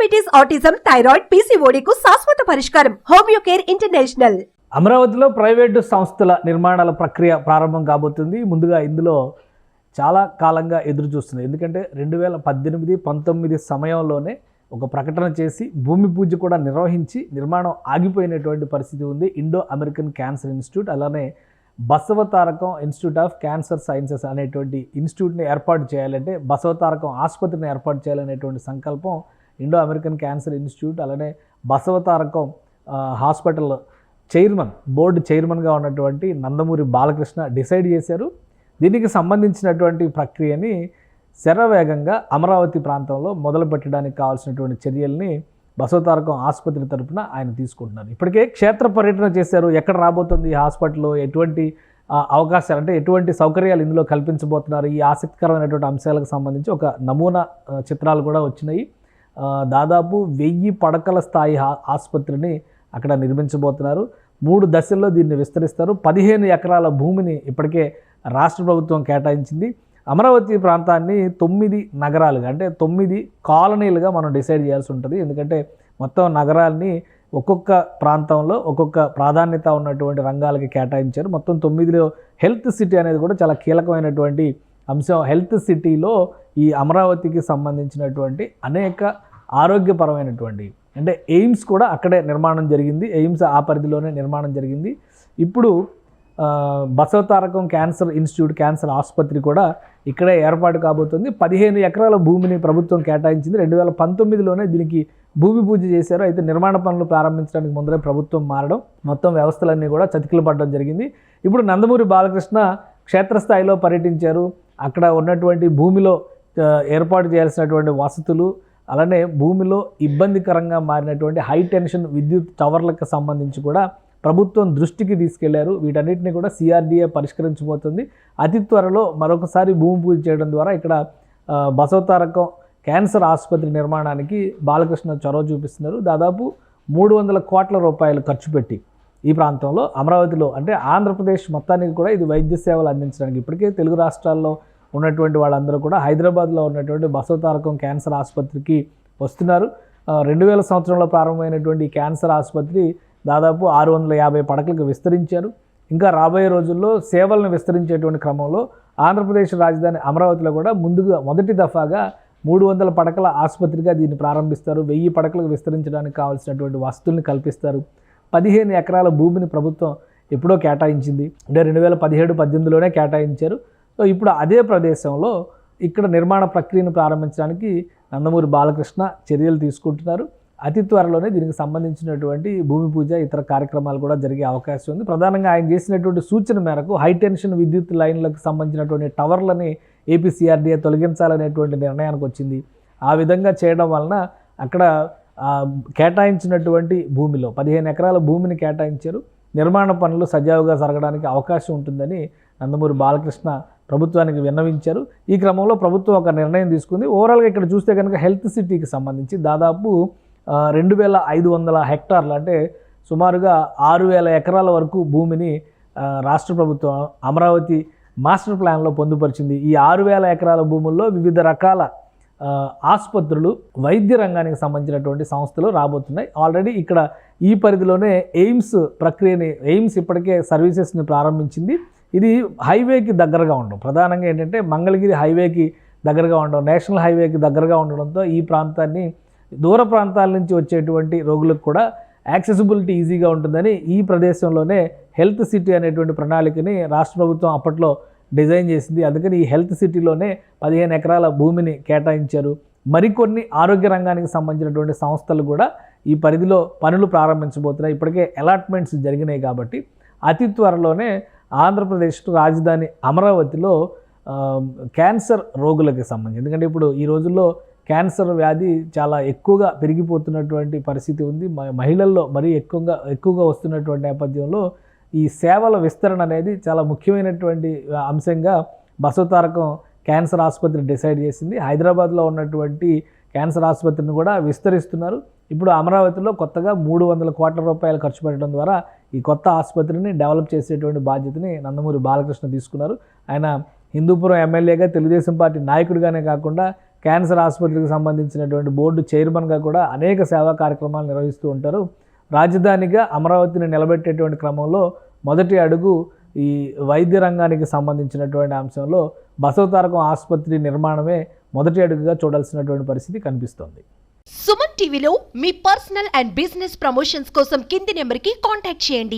Diabetes, autism, thyroid, పీసీఓడీకు శాశ్వత పరిష్కారం. Homeo care international. అమరావతిలో ప్రైవేటు సంస్థల నిర్మాణాల ప్రక్రియ ప్రారంభం కాబోతుంది. ముందుగా ఇందులో చాలా కాలంగా ఎదురు చూస్తుంది. ఎందుకంటే 2018-19 సమయంలోనే ఒక ప్రకటన చేసి భూమి పూజ కూడా నిర్వహించి నిర్మాణం ఆగిపోయినటువంటి పరిస్థితి ఉంది. ఇండో అమెరికన్ క్యాన్సర్ ఇన్స్టిట్యూట్, అలానే Basavatarakam institute of cancer sciences అనేటువంటి ఇన్స్టిట్యూట్ని ఏర్పాటు చేయాలంటే, బసవతారకం ఆసుపత్రిని ఏర్పాటు చేయాలనేటువంటి సంకల్పం ఇండో అమెరికన్ క్యాన్సర్ ఇన్స్టిట్యూట్, అలానే బసవతారకం హాస్పిటల్ బోర్డు చైర్మన్గా ఉన్నటువంటి నందమూరి బాలకృష్ణ డిసైడ్ చేశారు. దీనికి సంబంధించినటువంటి ప్రక్రియని శరవేగంగా అమరావతి ప్రాంతంలో మొదలు పెట్టడానికి కావాల్సినటువంటి చర్యల్ని బసవతారకం ఆసుపత్రి తరపున ఆయన తీసుకుంటున్నారు. ఇప్పటికే క్షేత్ర పర్యటన చేశారు. ఎక్కడ రాబోతుంది ఈ హాస్పిటల్లో, ఎటువంటి అవకాశాలు అంటే ఎటువంటి సౌకర్యాలు ఇందులో కల్పించబోతున్నారు, ఈ ఆసక్తికరమైనటువంటి అంశాలకు సంబంధించి ఒక నమూనా చిత్రాలు కూడా వచ్చినాయి. దాదాపు 1000 పడకల స్థాయి ఆసుపత్రిని అక్కడ నిర్మించబోతున్నారు. 3 దశల్లో దీన్ని విస్తరిస్తారు. 15 ఎకరాల భూమిని ఇప్పటికే రాష్ట్ర ప్రభుత్వం కేటాయించింది. అమరావతి ప్రాంతాన్ని 9 నగరాలుగా, అంటే 9 కాలనీలుగా మనం డిసైడ్ చేయాల్సి ఉంటుంది. ఎందుకంటే మొత్తం నగరాల్ని ఒక్కొక్క ప్రాంతంలో ఒక్కొక్క ప్రాధాన్యత ఉన్నటువంటి రంగాలకి కేటాయించారు. మొత్తం 9లో హెల్త్ సిటీ అనేది కూడా చాలా కీలకమైనటువంటి అంశం. హెల్త్ సిటీలో ఈ అమరావతికి సంబంధించినటువంటి అనేక ఆరోగ్యపరమైనటువంటి, అంటే ఎయిమ్స్ కూడా అక్కడే నిర్మాణం జరిగింది. ఎయిమ్స్ ఆ పరిధిలోనే నిర్మాణం జరిగింది. ఇప్పుడు బసవతారకం క్యాన్సర్ ఇన్స్టిట్యూట్, క్యాన్సర్ ఆసుపత్రి కూడా ఇక్కడే ఏర్పాటు కాబోతుంది. 15 ఎకరాల భూమిని ప్రభుత్వం కేటాయించింది. 2019లోనే దీనికి భూమి పూజ చేశారు. అయితే నిర్మాణ పనులు ప్రారంభించడానికి ముందరే ప్రభుత్వం మారడం, మొత్తం వ్యవస్థలన్నీ కూడా చతికిలు పడడం జరిగింది. ఇప్పుడు నందమూరి బాలకృష్ణ క్షేత్రస్థాయిలో పర్యటించారు. అక్కడ ఉన్నటువంటి భూమిలో ఏర్పాటు చేయాల్సినటువంటి వసతులు, అలానే భూమిలో ఇబ్బందికరంగా మారినటువంటి హై టెన్షన్ విద్యుత్ టవర్లకు సంబంధించి కూడా ప్రభుత్వం దృష్టికి తీసుకెళ్లారు. వీటన్నిటిని కూడా సిఆర్డీఏ పరిష్కరించబోతుంది. అతి త్వరలో మరొకసారి భూమి పూజ చేయడం ద్వారా ఇక్కడ బసవతారకం క్యాన్సర్ ఆసుపత్రి నిర్మాణానికి బాలకృష్ణ చొరవ చూపిస్తున్నారు. దాదాపు 300 కోట్ల రూపాయలు ఖర్చు పెట్టి ఈ ప్రాంతంలో, అమరావతిలో, అంటే ఆంధ్రప్రదేశ్ మొత్తానికి కూడా ఇది వైద్య సేవలు అందించడానికి ఇప్పటికే తెలుగు రాష్ట్రాల్లో ఉన్నటువంటి వాళ్ళందరూ కూడా హైదరాబాద్లో ఉన్నటువంటి బసవతారకం క్యాన్సర్ ఆసుపత్రికి వస్తున్నారు. 2000 సంవత్సరంలో ప్రారంభమైనటువంటి క్యాన్సర్ ఆసుపత్రి దాదాపు 650 పడకలకు విస్తరించారు. ఇంకా రాబోయే రోజుల్లో సేవలను విస్తరించేటువంటి క్రమంలో ఆంధ్రప్రదేశ్ రాజధాని అమరావతిలో కూడా మొదటి దఫాగా 300 పడకల ఆసుపత్రిగా దీన్ని ప్రారంభిస్తారు. 1000 పడకలకు విస్తరించడానికి కావాల్సినటువంటి వసతుల్ని కల్పిస్తారు. 15 ఎకరాల భూమిని ప్రభుత్వం ఎప్పుడో కేటాయించింది, అంటే 2017-18లోనే కేటాయించారు. సో ఇప్పుడు అదే ప్రదేశంలో ఇక్కడ నిర్మాణ ప్రక్రియను ప్రారంభించడానికి నందమూరి బాలకృష్ణ చర్యలు తీసుకుంటున్నారు. అతి త్వరలోనే దీనికి సంబంధించినటువంటి భూమి పూజ, ఇతర కార్యక్రమాలు కూడా జరిగే అవకాశం ఉంది. ప్రధానంగా ఆయన చేసినటువంటి సూచన మేరకు హై టెన్షన్ విద్యుత్ లైన్లకు సంబంధించినటువంటి టవర్లని ఏపీసీఆర్డీఏ తొలగించాలనేటువంటి నిర్ణయానికి వచ్చింది. ఆ విధంగా చేయడం వలన అక్కడ కేటాయించినటువంటి భూమిలో 15 ఎకరాల భూమిని కేటాయించారు. నిర్మాణ పనులు సజావుగా జరగడానికి అవకాశం ఉంటుందని నందమూరి బాలకృష్ణ ప్రభుత్వానికి విన్నవించారు. ఈ క్రమంలో ప్రభుత్వం ఒక నిర్ణయం తీసుకుంది. ఓవరాల్గా ఇక్కడ చూస్తే కనుక హెల్త్ సిటీకి సంబంధించి దాదాపు 2500 హెక్టార్లు, అంటే సుమారుగా 6000 ఎకరాల వరకు భూమిని రాష్ట్ర ప్రభుత్వం అమరావతి మాస్టర్ ప్లాన్లో పొందుపరిచింది. ఈ 6000 ఎకరాల భూముల్లో వివిధ రకాల ఆసుపత్రులు, వైద్య రంగానికి సంబంధించినటువంటి సంస్థలు రాబోతున్నాయి. ఆల్రెడీ ఇక్కడ ఈ పరిధిలోనే ఎయిమ్స్ ఇప్పటికే సర్వీసెస్ని ప్రారంభించింది. ఇది హైవేకి దగ్గరగా ఉండడం, ప్రధానంగా ఏంటంటే మంగళగిరి హైవేకి దగ్గరగా ఉండడం, నేషనల్ హైవేకి దగ్గరగా ఉండడంతో ఈ ప్రాంతాన్ని దూర ప్రాంతాల నుంచి వచ్చేటువంటి రోగులకు కూడా యాక్సెసిబిలిటీ ఈజీగా ఉంటుందని ఈ ప్రదేశంలోనే హెల్త్ సిటీ అనేటువంటి ప్రణాళికని రాష్ట్ర ప్రభుత్వం అప్పట్లో డిజైన్ చేసింది. అందుకని ఈ హెల్త్ సిటీలోనే 15 ఎకరాల భూమిని కేటాయించారు. మరికొన్ని ఆరోగ్య రంగానికి సంబంధించినటువంటి సంస్థలు కూడా ఈ పరిధిలో పనులు ప్రారంభించబోతున్నాయి. ఇప్పటికే అలాట్మెంట్స్ జరిగినాయి కాబట్టి అతి త్వరలోనే ఆంధ్రప్రదేశ్ రాజధాని అమరావతిలో క్యాన్సర్ రోగులకు సంబంధించి, ఎందుకంటే ఇప్పుడు ఈ రోజుల్లో క్యాన్సర్ వ్యాధి చాలా ఎక్కువగా పెరిగిపోతున్నటువంటి పరిస్థితి ఉంది. మహిళల్లో మరీ ఎక్కువగా వస్తున్నటువంటి నేపథ్యంలో ఈ సేవల విస్తరణ అనేది చాలా ముఖ్యమైనటువంటి అంశంగా బసవతారకం క్యాన్సర్ ఆసుపత్రి డిసైడ్ చేసింది. హైదరాబాద్లో ఉన్నటువంటి క్యాన్సర్ ఆసుపత్రిని కూడా విస్తరిస్తున్నారు. ఇప్పుడు అమరావతిలో కొత్తగా 300 కోట్ల రూపాయలు ఖర్చు పెట్టడం ద్వారా ఈ కొత్త ఆసుపత్రిని డెవలప్ చేసేటువంటి బాధ్యతని నందమూరి బాలకృష్ణ తీసుకున్నారు. ఆయన హిందూపురం ఎమ్మెల్యేగా, తెలుగుదేశం పార్టీ నాయకుడిగానే కాకుండా క్యాన్సర్ ఆసుపత్రికి సంబంధించినటువంటి బోర్డు చైర్మన్గా కూడా అనేక సేవా కార్యక్రమాలు నిర్వహిస్తూ ఉంటారు. రాజధానిగా అమరావతిని నిలబెట్టేటువంటి క్రమంలో మొదటి అడుగు ఈ వైద్య రంగానికి సంబంధించినటువంటి అంశంలో బసవతారకం ఆసుపత్రి నిర్మాణమే మొదటి అడుగుగా చూడాల్సినటువంటి పరిస్థితి కనిపిస్తోంది. సుమన్ టీవీలో మీ పర్సనల్ అండ్ బిజినెస్ ప్రమోషన్స్ కోసం కింది నెంబర్కి కాంటాక్ట్ చేయండి.